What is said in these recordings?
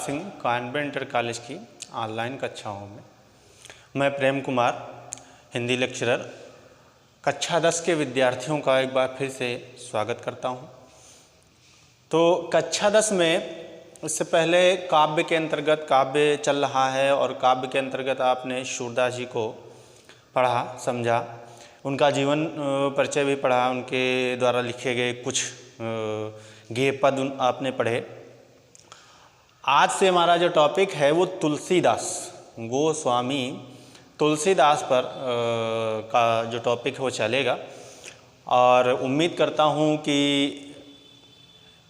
Singh convent inter college की online कक्षाओं में मैं प्रेम कुमार हिंदी लेक्चरर कक्षा 10 के विद्यार्थियों का एक बार फिर से स्वागत करता हूं। तो कक्षा 10 में इससे पहले काव्य के अंतर्गत काव्य चल रहा है और काव्य के अंतर्गत आपने सूरदास जी को पढ़ा, समझा, उनका जीवन परिचय भी पढ़ा, उनके द्वारा लिखे गए कुछ गेय पद आपने पढ़े। आज से हमारा जो टॉपिक है वो तुलसीदास, गोस्वामी तुलसीदास पर का जो टॉपिक है वो चलेगा और उम्मीद करता हूँ कि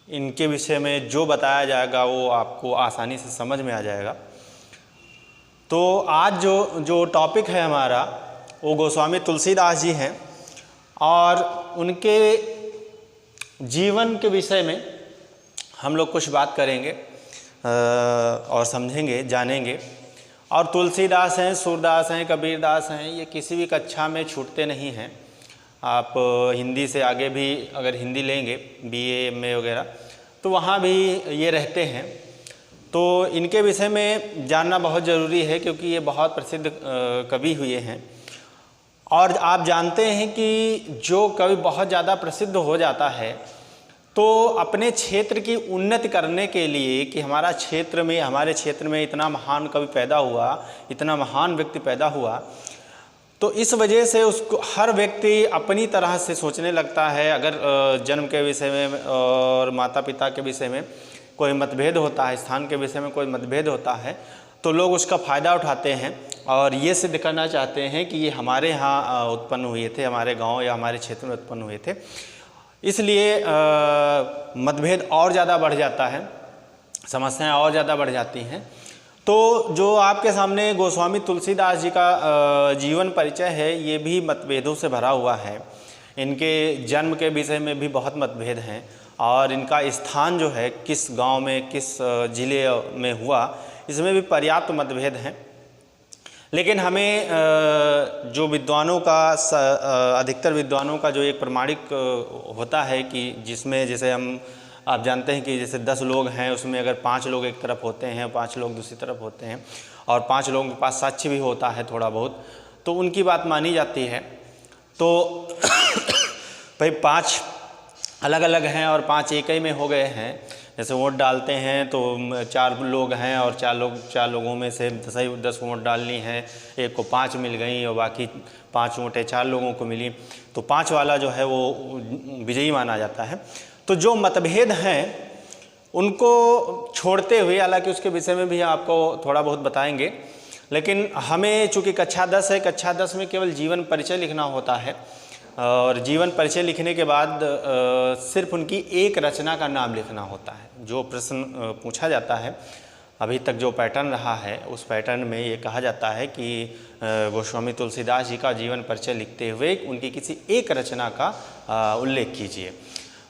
इनके विषय में जो बताया जाएगा वो आपको आसानी से समझ में आ जाएगा। तो आज जो टॉपिक है हमारा वो गोस्वामी तुलसीदास जी हैं और उनके जीवन के विषय में हम लोग कुछ बात करेंगे और समझेंगे, जानेंगे। और तुलसीदास हैं, सूरदास हैं, कबीरदास हैं, ये किसी भी कक्षा में छूटते नहीं हैं। आप हिंदी से आगे भी अगर हिंदी लेंगे बीए एमए वगैरह तो वहाँ भी ये रहते हैं। तो इनके विषय में जानना बहुत ज़रूरी है क्योंकि ये बहुत प्रसिद्ध कवि हुए हैं। और आप जानते हैं कि जो कवि बहुत ज़्यादा प्रसिद्ध हो जाता है तो अपने क्षेत्र की उन्नति करने के लिए कि हमारे क्षेत्र में इतना महान कवि पैदा हुआ, इतना महान व्यक्ति पैदा हुआ, तो इस वजह से उसको हर व्यक्ति अपनी तरह से सोचने लगता है। अगर जन्म के विषय में और माता पिता के विषय में कोई मतभेद होता है, स्थान के विषय में कोई मतभेद होता है, तो लोग उसका फ़ायदा उठाते हैं और ये सिद्ध करना चाहते हैं कि ये हमारे यहाँ उत्पन्न हुए थे, हमारे गाँव या हमारे क्षेत्र में उत्पन्न हुए थे। इसलिए मतभेद और ज़्यादा बढ़ जाता है, समस्याएं और ज़्यादा बढ़ जाती हैं। तो जो आपके सामने गोस्वामी तुलसीदास जी का जीवन परिचय है ये भी मतभेदों से भरा हुआ है। इनके जन्म के विषय में भी बहुत मतभेद हैं और इनका स्थान जो है किस गांव में, किस ज़िले में हुआ, इसमें भी पर्याप्त मतभेद हैं। लेकिन हमें जो विद्वानों का अधिकतर विद्वानों का जो एक प्रमाणिक होता है कि जिसमें जैसे आप जानते हैं कि जैसे 10 लोग हैं उसमें अगर 5 लोग एक तरफ होते हैं, 5 लोग दूसरी तरफ होते हैं और 5 लोगों के पास साक्ष्य भी होता है थोड़ा बहुत, तो उनकी बात मानी जाती है। तो भाई 5 अलग अलग हैं और 5 एक ही में हो गए हैं। जैसे वोट डालते हैं तो 4 लोग हैं और 4 लोगों में से 10 वोट डालनी है, एक को 5 मिल गई और बाकी 5 वोटें 4 लोगों को मिली, तो 5 वाला जो है वो विजयी माना जाता है। तो जो मतभेद हैं उनको छोड़ते हुए, हालांकि उसके विषय में भी आपको थोड़ा बहुत बताएंगे, लेकिन हमें चूँकि कक्षा 10 है, कक्षा 10 में केवल जीवन परिचय लिखना होता है और जीवन परिचय लिखने के बाद सिर्फ उनकी एक रचना का नाम लिखना होता है। जो प्रश्न पूछा जाता है, अभी तक जो पैटर्न रहा है उस पैटर्न में ये कहा जाता है कि गोस्वामी तुलसीदास जी का जीवन परिचय लिखते हुए उनकी किसी एक रचना का उल्लेख कीजिए।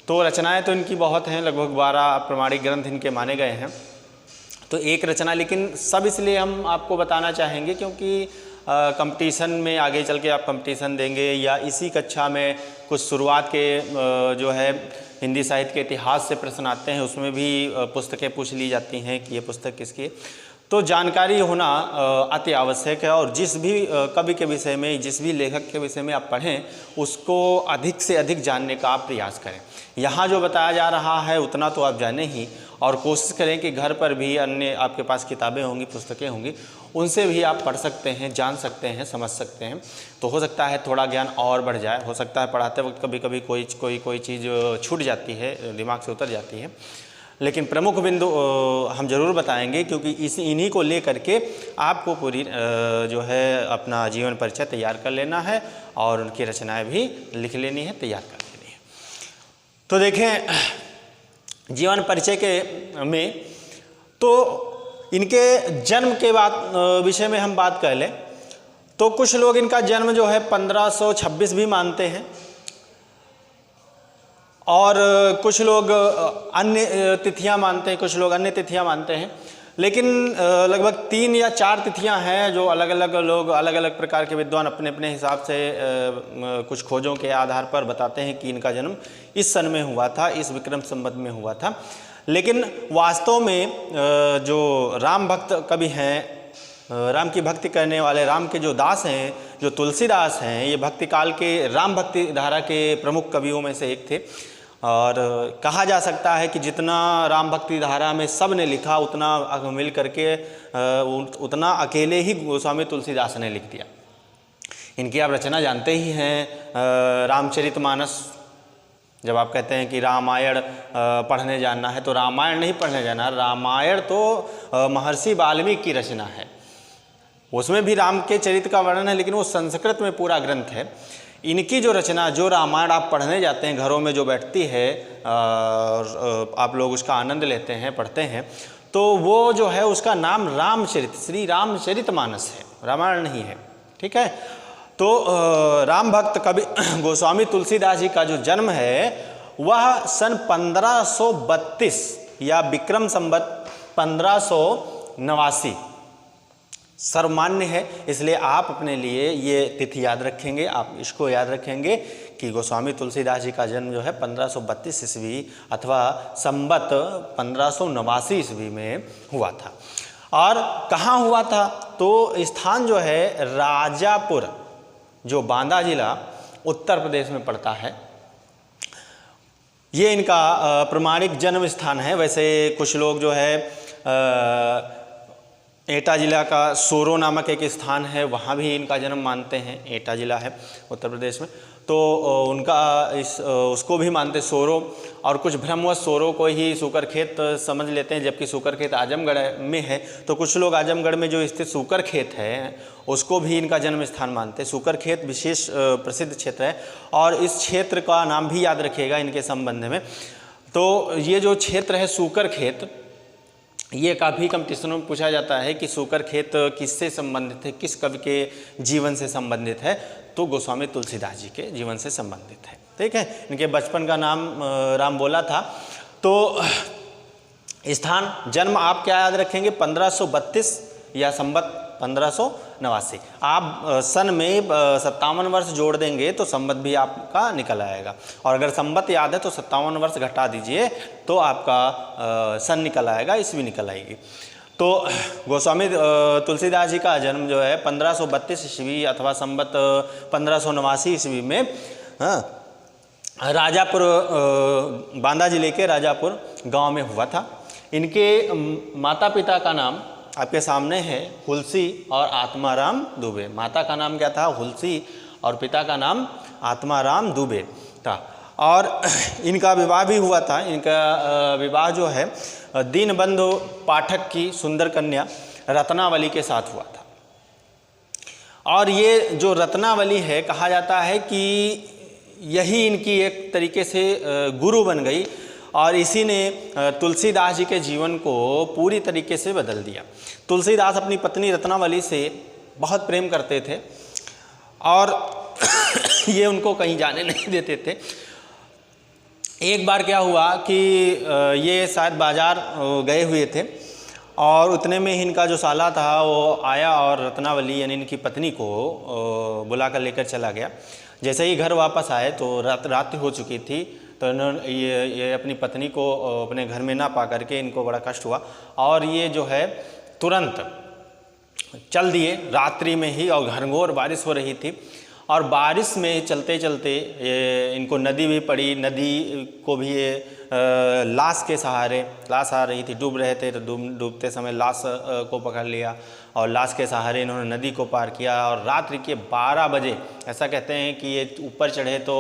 तो रचनाएं तो इनकी बहुत हैं, लगभग 12 प्रमाणिक ग्रंथ इनके माने गए हैं। तो एक रचना, लेकिन सब इसलिए हम आपको बताना चाहेंगे क्योंकि कंपटीशन में आगे चल के आप कंपटीशन देंगे या इसी कक्षा में कुछ शुरुआत के जो है हिंदी साहित्य के इतिहास से प्रश्न आते हैं, उसमें भी पुस्तकें पूछ ली जाती हैं कि ये पुस्तक किसकी है। तो जानकारी होना अति आवश्यक है और जिस भी कवि के विषय में, जिस भी लेखक के विषय में आप पढ़ें उसको अधिक से अधिक जानने का आप प्रयास करें। यहाँ जो बताया जा रहा है उतना तो आप जाने ही, और कोशिश करें कि घर पर भी अन्य आपके पास किताबें होंगी, पुस्तकें होंगी, उनसे भी आप पढ़ सकते हैं, जान सकते हैं, समझ सकते हैं। तो हो सकता है थोड़ा ज्ञान और बढ़ जाए। हो सकता है पढ़ाते वक्त कभी कभी कोई चीज़ छूट जाती है, दिमाग से उतर जाती है, लेकिन प्रमुख बिंदु हम ज़रूर बताएंगे क्योंकि इन्हीं को ले करके आपको पूरी जो है अपना जीवन परिचय तैयार कर लेना है और उनकी रचनाएं भी लिख लेनी है, तैयार कर लेनी है। तो देखें जीवन परिचय के में तो इनके जन्म के बाद विषय में हम बात कर लें तो कुछ लोग इनका जन्म जो है 1526 भी मानते हैं और कुछ लोग अन्य तिथियां मानते हैं, कुछ लोग अन्य तिथियां मानते हैं। लेकिन लगभग 3 या 4 तिथियां हैं जो अलग अलग लोग, अलग अलग प्रकार के विद्वान अपने अपने हिसाब से कुछ खोजों के आधार पर बताते हैं कि इनका जन्म इस सन में हुआ था, इस विक्रम संवत में हुआ था। लेकिन वास्तव में जो राम भक्त कवि हैं, राम की भक्ति करने वाले, राम के जो दास हैं, जो तुलसीदास हैं, ये भक्ति काल के राम भक्ति धारा के प्रमुख कवियों में से एक थे। और कहा जा सकता है कि जितना राम भक्ति धारा में सब ने लिखा उतना मिल करके उतना अकेले ही गोस्वामी तुलसीदास ने लिख दिया। इनकी आप रचना जानते ही हैं, रामचरितमानस। जब आप कहते हैं कि रामायण पढ़ने जाना है तो रामायण नहीं पढ़ने जाना, रामायण तो महर्षि वाल्मीकि की रचना है। उसमें भी राम के चरित्र का वर्णन है, लेकिन वो संस्कृत में पूरा ग्रंथ है। इनकी जो रचना, जो रामायण आप पढ़ने जाते हैं, घरों में जो बैठती है, आप लोग उसका आनंद लेते हैं, पढ़ते हैं, तो वो जो है उसका नाम रामचरित, श्री रामचरितमानस है, रामायण नहीं है। ठीक है। तो राम भक्त कवि गोस्वामी तुलसीदास जी का जो जन्म है वह सन 1532 या विक्रम संवत 1589 सर्वमान्य है। इसलिए आप अपने लिए ये तिथि याद रखेंगे, आप इसको याद रखेंगे कि गोस्वामी तुलसीदास जी का जन्म जो है 1532 ईस्वी अथवा संवत 1589 ईस्वी में हुआ था। और कहाँ हुआ था? तो स्थान जो है राजापुर, जो बांदा जिला उत्तर प्रदेश में पड़ता है, ये इनका प्रमाणिक जन्म स्थान है। वैसे कुछ लोग जो है एटा जिला का सोरो नामक एक स्थान है, वहाँ भी इनका जन्म मानते हैं। एटा जिला है उत्तर प्रदेश में, तो उनका उसको भी मानते सोरो। और कुछ भ्रमवश सोरो को ही सूकरखेत समझ लेते हैं, जबकि सूकरखेत आजमगढ़ में है। तो कुछ लोग आजमगढ़ में जो स्थित सूकरखेत है उसको भी इनका जन्म स्थान मानते हैं। सूकरखेत विशेष प्रसिद्ध क्षेत्र है, और इस क्षेत्र का नाम भी याद रखिएगा इनके संबंध में। तो ये जो क्षेत्र है सूकरखेत, ये काफ़ी कंपटीशनों में पूछा जाता है कि सूकरखेत किससे संबंधित है, किस कवि के जीवन से संबंधित है? तो गोस्वामी तुलसीदास जी के जीवन से संबंधित है। ठीक है। इनके बचपन का नाम राम बोला था। तो स्थान, जन्म आप क्या याद रखेंगे? 1532 या संवत 1589। आप सन में 57 वर्ष जोड़ देंगे तो संवत भी आपका निकल आएगा। और अगर संवत याद है तो 57 वर्ष घटा दीजिए तो आपका सन निकल आएगा, ईस्वी निकल आएगी। तो गोस्वामी तुलसीदास जी का जन्म जो है 1532 ईस्वी अथवा संवत 1589 ईस्वी में राजापुर, बांदा जिले के राजापुर गांव में हुआ था। इनके माता पिता का नाम आपके सामने है, हुलसी और आत्माराम दुबे। माता का नाम क्या था? हुलसी, और पिता का नाम आत्माराम दुबे था। और इनका विवाह भी हुआ था। इनका विवाह जो है दीनबंधु पाठक की सुंदर कन्या रत्नावली के साथ हुआ था। और ये जो रत्नावली है, कहा जाता है कि यही इनकी एक तरीके से गुरु बन गई, और इसी ने तुलसीदास जी के जीवन को पूरी तरीके से बदल दिया। तुलसीदास अपनी पत्नी रत्नावली से बहुत प्रेम करते थे, और ये उनको कहीं जाने नहीं देते थे। एक बार क्या हुआ कि ये शायद बाज़ार गए हुए थे, और उतने में ही इनका जो साला था वो आया और रत्नावली यानी इनकी पत्नी को बुला कर लेकर चला गया। जैसे ही घर वापस आए तो रात हो चुकी थी। तो इन्होंने ये अपनी पत्नी को अपने घर में ना पा करके इनको बड़ा कष्ट हुआ, और ये जो है तुरंत चल दिए रात्रि में ही। और घनघोर बारिश हो रही थी, और बारिश में चलते चलते इनको नदी भी पड़ी। नदी को भी ये लाश के सहारे, लाश आ रही थी, डूब रहे थे, तो डूबते समय लाश को पकड़ लिया और लाश के सहारे इन्होंने नदी को पार किया। और रात्रि के 12 बजे, ऐसा कहते हैं कि ये ऊपर चढ़े तो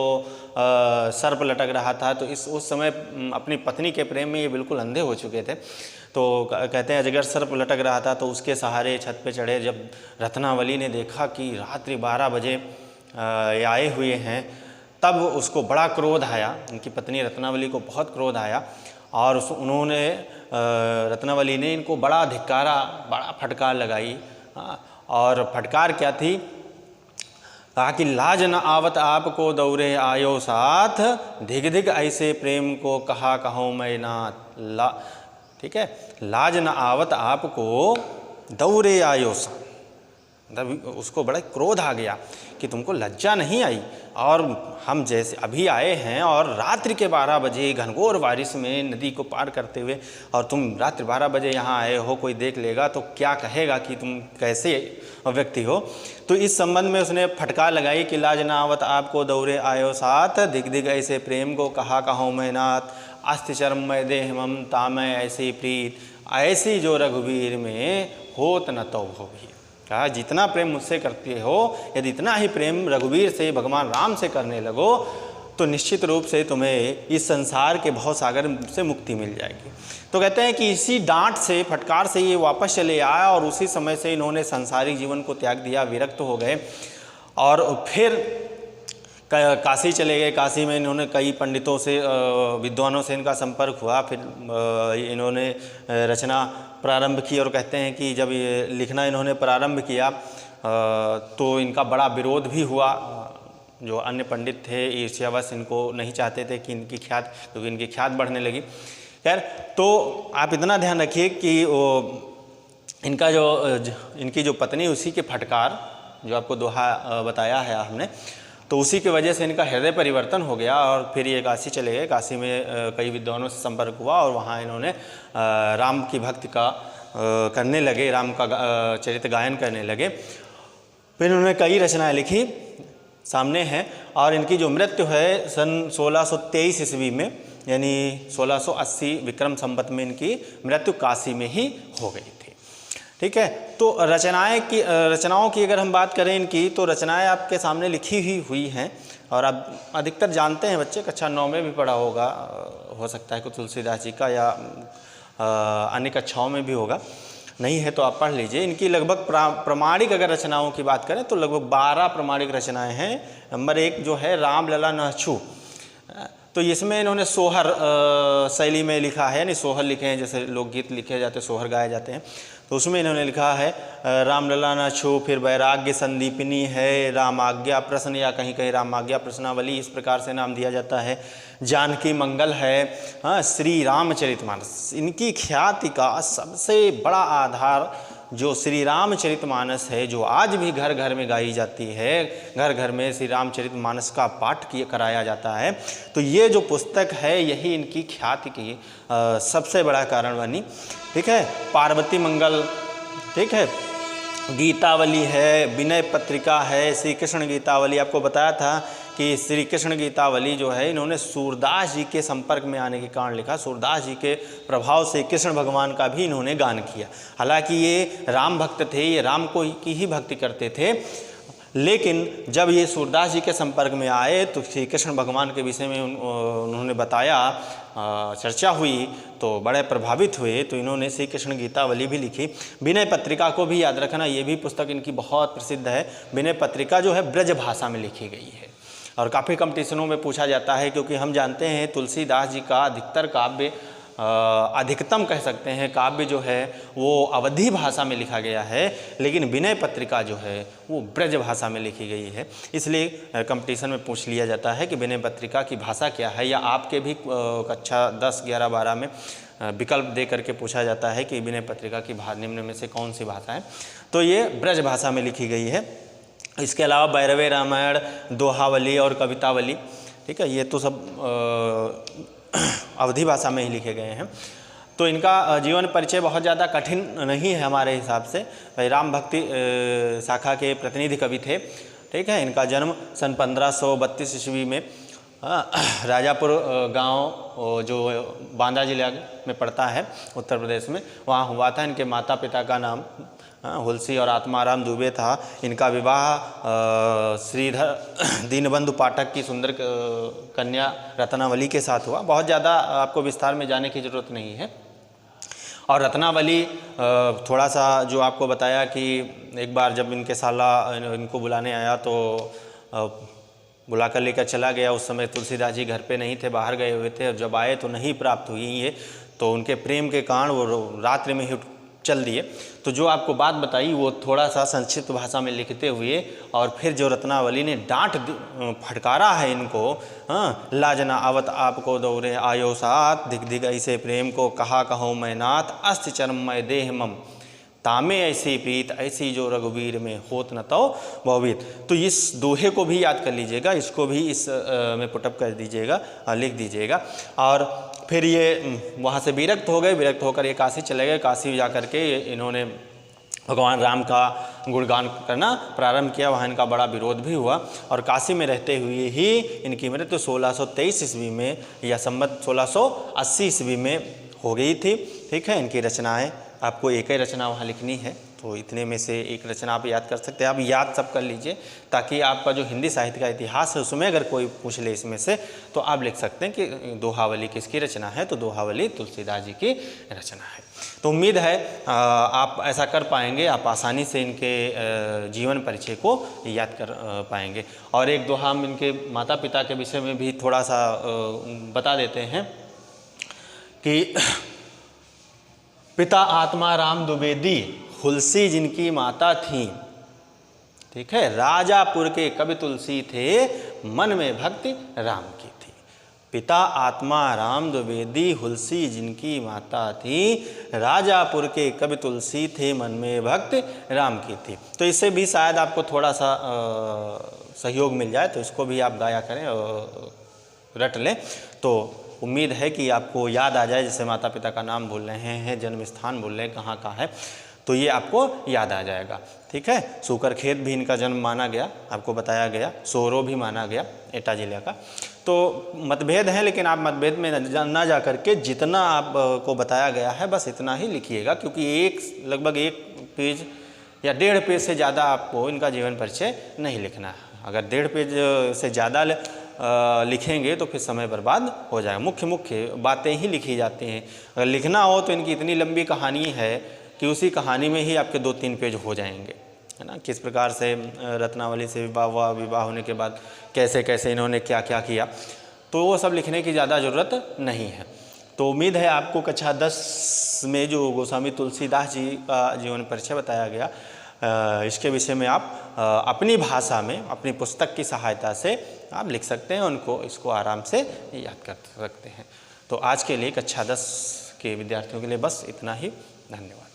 सर्प लटक रहा था। तो उस समय अपनी पत्नी के प्रेम में ये बिल्कुल अंधे हो चुके थे। तो कहते हैं अजगर सर्प लटक रहा था, तो उसके सहारे छत पे चढ़े। जब रत्नावली ने देखा कि रात्रि 12 बजे ये आए हुए हैं, तब उसको बड़ा क्रोध आया। उनकी पत्नी रत्नावली को बहुत क्रोध आया, और उन्होंने रत्नावली ने इनको बड़ा धिक्कारा, बड़ा फटकार लगाई। और फटकार क्या थी? कहा कि लाज न आवत आपको दौरे आयो साथ, धिग धिग ऐसे प्रेम को कहा कहूँ मैं नाथ। ठीक है। लाज न आवत आपको दौरे आयो साथ, मतलब उसको बड़ा क्रोध आ गया कि तुमको लज्जा नहीं आई, और हम जैसे अभी आए हैं और रात्रि के 12 बजे घनघोर बारिश में नदी को पार करते हुए, और तुम रात्रि 12 बजे यहाँ आए हो, कोई देख लेगा तो क्या कहेगा कि तुम कैसे व्यक्ति हो। तो इस संबंध में उसने फटकार लगाई कि लाज ना आवत आपको दौरे आयो साथ, दिग दिग ऐसे प्रेम को कहा कहूँ मैं नाथ, अस्ति चरम मैं देह ममता मैं ऐसी प्रीत, ऐसी जो रघुवीर में होत न तो हो भी। कहा जितना प्रेम मुझसे करते हो, यदि इतना ही प्रेम रघुवीर से भगवान राम से करने लगो तो निश्चित रूप से तुम्हें इस संसार के भव सागर से मुक्ति मिल जाएगी। तो कहते हैं कि इसी डांट से, फटकार से ये वापस चले आया और उसी समय से इन्होंने सांसारिक जीवन को त्याग दिया, विरक्त हो गए और फिर काशी चले गए। काशी में इन्होंने कई पंडितों से, विद्वानों से इनका संपर्क हुआ। फिर इन्होंने रचना प्रारंभ की और कहते हैं कि जब ये लिखना इन्होंने प्रारंभ किया तो इनका बड़ा विरोध भी हुआ। जो अन्य पंडित थे ईर्ष्यावश इनको नहीं चाहते थे कि इनकी ख्यात, क्योंकि इनकी ख्यात बढ़ने लगी। खैर, तो आप इतना ध्यान रखिए कि इनका इनकी जो पत्नी, उसी के फटकार जो आपको दोहा बताया है हमने, तो उसी की वजह से इनका हृदय परिवर्तन हो गया और फिर ये काशी चले गए। काशी में कई विद्वानों से संपर्क हुआ और वहाँ इन्होंने राम की भक्ति का करने लगे, राम का चरित्र गायन करने लगे। फिर इन्होंने कई रचनाएं लिखी, सामने हैं। और इनकी जो मृत्यु है सन 1623 ईस्वी में, यानी 1680 विक्रम संवत में इनकी मृत्यु काशी में ही हो गई थी। ठीक है, तो रचनाओं की अगर हम बात करें इनकी, तो रचनाएं आपके सामने लिखी हुई हैं और आप अधिकतर जानते हैं, बच्चे कक्षा 9 में भी पढ़ा होगा, हो सकता है कि तुलसीदास जी का या अन्य कक्षाओं में भी होगा, नहीं है तो आप पढ़ लीजिए। इनकी लगभग प्रमाणिक अगर रचनाओं की बात करें तो लगभग 12 प्रमाणिक रचनाएं हैं। नंबर 1 जो है राम लला नहछू, तो इसमें इन्होंने सोहर शैली में लिखा है, यानी सोहर लिखे हैं, जैसे लोकगीत लिखे जाते हैं, सोहर गाए जाते हैं। तो उसमें इन्होंने लिखा है राम लला न छू, फिर वैराग्य संदीपिनी है, राम आज्ञा प्रश्न, या कहीं कहीं राम आज्ञा प्रश्नावली, इस प्रकार से नाम दिया जाता है। जानकी मंगल है, हाँ, श्री रामचरितमानस। इनकी ख्याति का सबसे बड़ा आधार जो श्री रामचरितमानस है, जो आज भी घर घर में गाई जाती है, घर घर में श्री रामचरितमानस का पाठ कराया जाता है। तो ये जो पुस्तक है यही इनकी ख्याति की सबसे बड़ा कारण बनी। ठीक है, पार्वती मंगल, ठीक है, गीतावली है, विनय पत्रिका है, श्री कृष्ण गीतावली। आपको बताया था कि श्री कृष्ण गीतावली जो है इन्होंने सूरदास जी के संपर्क में आने के कारण लिखा। सूरदास जी के प्रभाव से कृष्ण भगवान का भी इन्होंने गान किया। हालांकि ये राम भक्त थे, ये राम को की ही भक्ति करते थे, लेकिन जब ये सूरदास जी के संपर्क में आए तो श्री कृष्ण भगवान के विषय में उन्होंने बताया, चर्चा हुई, तो बड़े प्रभावित हुए। तो इन्होंने श्री कृष्ण गीतावली भी लिखी। विनय पत्रिका को भी याद रखना, ये भी पुस्तक इनकी बहुत प्रसिद्ध है। विनय पत्रिका जो है ब्रज भाषा में लिखी गई है और काफ़ी कंपटीशनों में पूछा जाता है, क्योंकि हम जानते हैं तुलसीदास जी का अधिकतर काव्य, अधिकतम कह सकते हैं काव्य जो है वो अवधी भाषा में लिखा गया है, लेकिन विनय पत्रिका जो है वो ब्रज भाषा में लिखी गई है। इसलिए कंपटीशन में पूछ लिया जाता है कि विनय पत्रिका की भाषा क्या है, या आपके भी कक्षा 10, 11, 12 में विकल्प दे करके पूछा जाता है कि विनय पत्रिका की निम्न में से कौन सी भाषा है। तो ये ब्रज भाषा में लिखी गई है। इसके अलावा भैरवे रामायण, दोहावली और कवितावली, ठीक है, ये तो सब अवधी भाषा में ही लिखे गए हैं। तो इनका जीवन परिचय बहुत ज़्यादा कठिन नहीं है हमारे हिसाब से। भाई राम भक्ति शाखा के प्रतिनिधि कवि थे। ठीक है, इनका जन्म सन 1532 ईस्वी में राजापुर गांव जो बांदा जिला में पड़ता है उत्तर प्रदेश में, वहाँ हुआ था। इनके माता पिता का नाम हुलसी और आत्माराम दुबे था। इनका विवाह श्रीधर दीनबंधु पाठक की सुंदर कन्या रत्नावली के साथ हुआ। बहुत ज़्यादा आपको विस्तार में जाने की ज़रूरत नहीं है। और रत्नावली थोड़ा सा जो आपको बताया कि एक बार जब इनके साला इनको बुलाने आया तो बुलाकर लेकर चला गया। उस समय तुलसीदास जी घर पे नहीं थे, बाहर गए हुए थे, और जब आए तो नहीं प्राप्त हुई ये, तो उनके प्रेम के कारण वो रात्रि में ही चल दिए। तो जो आपको बात बताई वो थोड़ा सा संक्षिप्त भाषा में लिखते हुए, और फिर जो रत्नावली ने डांट फटकारा है इनको, हाँ, लाजना आवत आपको दौरे आयो साथ, दिग दिग ऐसे प्रेम को कहा कहूँ मैं नाथ, अस्ति चरम मैं देह मम तामे ऐसी प्रीत ऐसी जो रघुवीर में होत न तो भवभीत। तो इस दोहे को भी याद कर लीजिएगा, इसको भी इस में पुटअप कर दीजिएगा, लिख दीजिएगा। और फिर ये वहाँ से विरक्त हो गए, विरक्त होकर ये काशी चले गए। काशी जा कर के इन्होंने भगवान राम का गुणगान करना प्रारंभ किया। वहाँ इनका बड़ा विरोध भी हुआ और काशी में रहते हुए ही इनकी मृत्यु 1623 ईस्वी में या संवत 1680 ईस्वी में हो गई थी। ठीक है, इनकी रचनाएं आपको एक ही रचना वहाँ लिखनी है, तो इतने में से एक रचना आप याद कर सकते हैं। आप याद सब कर लीजिए ताकि आपका जो हिंदी साहित्य का इतिहास है उसमें अगर कोई पूछ ले इसमें से तो आप लिख सकते हैं कि दोहावली किसकी रचना है, तो दोहावली तुलसीदास जी की रचना है। तो उम्मीद है आप ऐसा कर पाएंगे, आप आसानी से इनके जीवन परिचय को याद कर पाएंगे। और एक दोहा हम इनके माता पिता के विषय में भी थोड़ा सा बता देते हैं कि पिता आत्मा राम द्विवेदी हुलसी जिनकी माता थी। ठीक है, राजापुर के कवि तुलसी थे मन में भक्ति राम की थी। पिता आत्मा राम द्विवेदी हुलसी जिनकी माता थी, राजापुर के कवि तुलसी थे मन में भक्ति राम की थी। तो इससे भी शायद आपको थोड़ा सा सहयोग मिल जाए, तो इसको भी आप गाया करें, रट लें, तो उम्मीद है कि आपको याद आ जाए। जैसे माता पिता का नाम बोल रहे हैं, जन्म स्थान बोल रहे हैं, कहाँ का है, तो ये आपको याद आ जाएगा। ठीक है, सूकर खेत भी इनका जन्म माना गया, आपको बताया गया। सोरो भी माना गया एटा जिले का। तो मतभेद है, लेकिन आप मतभेद में ना जा करके जितना आपको बताया गया है बस इतना ही लिखिएगा, क्योंकि लगभग एक पेज या 1.5 पेज से ज़्यादा आपको इनका जीवन परिचय नहीं लिखना है। अगर 1.5 पेज से ज़्यादा लिखेंगे तो फिर समय बर्बाद हो जाएगा। मुख्य मुख्य बातें ही लिखी जाती हैं। अगर लिखना हो तो इनकी इतनी लंबी कहानी है कि उसी कहानी में ही आपके 2-3 पेज हो जाएंगे, है ना। किस प्रकार से रत्नावली से विवाह हुआ, विवाह होने के बाद कैसे कैसे इन्होंने क्या क्या किया, तो वो सब लिखने की ज़्यादा ज़रूरत नहीं है। तो उम्मीद है आपको कक्षा 10 में जो गोस्वामी तुलसीदास जी का जीवन परिचय बताया गया, इसके विषय में आप अपनी भाषा में अपनी पुस्तक की सहायता से आप लिख सकते हैं, उनको इसको आराम से याद कर सकते हैं। तो आज के लिए कक्षा 10 के विद्यार्थियों के लिए बस इतना ही। धन्यवाद।